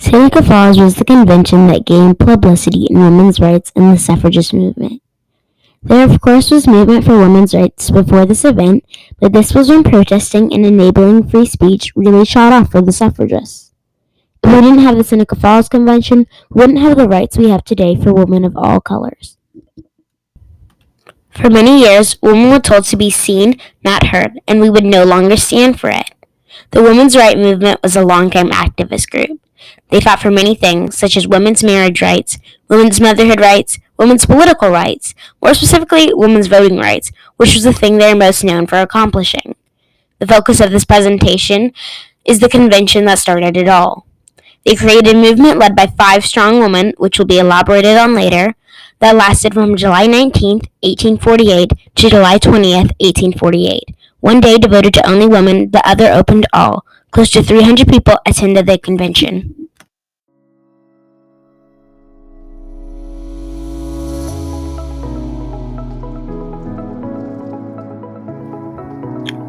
Seneca Falls was the convention that gained publicity in women's rights and the suffragist movement. There, of course, was movement for women's rights before this event, but this was when protesting and enabling free speech really shot off for the suffragists. If we didn't have the Seneca Falls Convention, we wouldn't have the rights we have today for women of all colors. For many years, women were told to be seen, not heard, and we would no longer stand for it. The women's rights movement was a long-time activist group. They fought for many things, such as women's marriage rights, women's motherhood rights, women's political rights, more specifically, women's voting rights, which was the thing they are most known for accomplishing. The focus of this presentation is the convention that started it all. They created a movement led by 5 strong women, which will be elaborated on later, that lasted from July 19, 1848 to July 20th, 1848. One day devoted to only women, the other open to all. Close to 300 people attended the convention.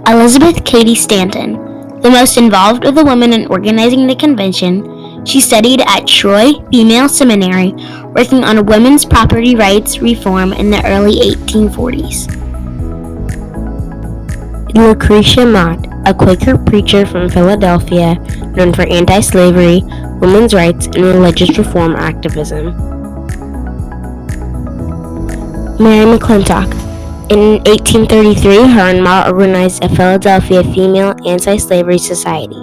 Elizabeth Cady Stanton, the most involved of the women in organizing the convention, she studied at Troy Female Seminary, working on women's property rights reform in the early 1840s. Lucretia Mott, a Quaker preacher from Philadelphia, known for anti-slavery, women's rights, and religious reform activism. Mary Mcclintock. In 1833, her and Mott organized a Philadelphia Female Anti-Slavery Society.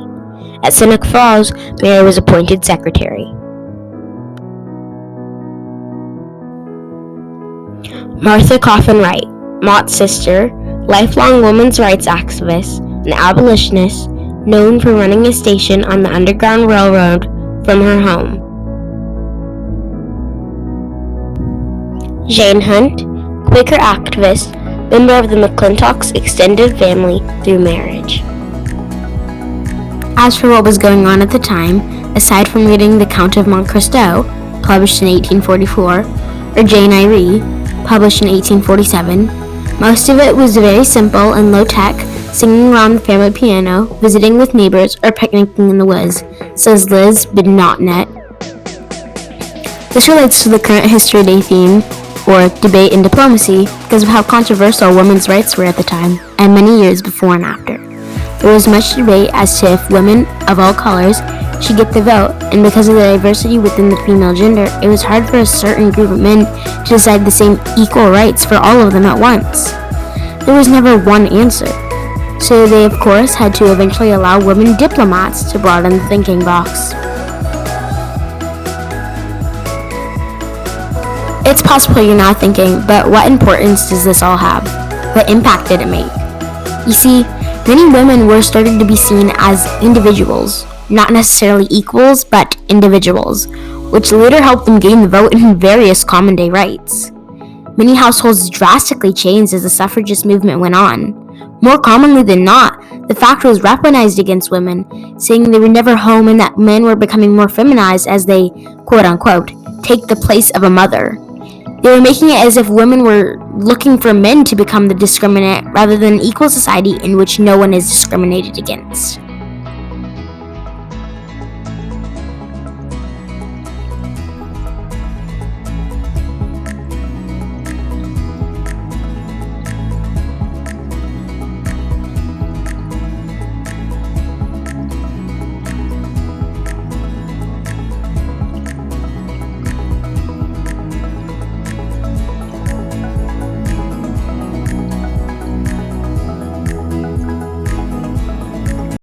At Seneca Falls, Mary was appointed secretary. Martha Coffin Wright, Mott's sister, lifelong women's rights activist, and abolitionist, known for running a station on the Underground Railroad from her home. Jane Hunt, Quaker activist, member of the Mcclintock's extended family through marriage. As for what was going on at the time, aside from reading The Count of Monte Cristo, published in 1844, or Jane Eyre, published in 1847, most of it was very simple and low-tech, singing around the family piano, visiting with neighbors, or picnicking in the woods, says Liz Bidnotnet. This relates to the current History Day theme, or debate in diplomacy, because of how controversial women's rights were at the time, and many years before and after. There was much debate as to if women of all colors should get the vote, and because of the diversity within the female gender, it was hard for a certain group of men to decide the same equal rights for all of them at once. There was never one answer, so they of course had to eventually allow women diplomats to broaden the thinking box. It's possible you're now thinking, but what importance does this all have? What impact did it make? You see, many women were starting to be seen as individuals, not necessarily equals, but individuals, which later helped them gain the vote in various common-day rights. Many households drastically changed as the suffragist movement went on. More commonly than not, the fact was weaponized against women, saying they were never home and that men were becoming more feminized as they, quote-unquote, take the place of a mother. They were making it as if women were looking for men to become the discriminant rather than an equal society in which no one is discriminated against.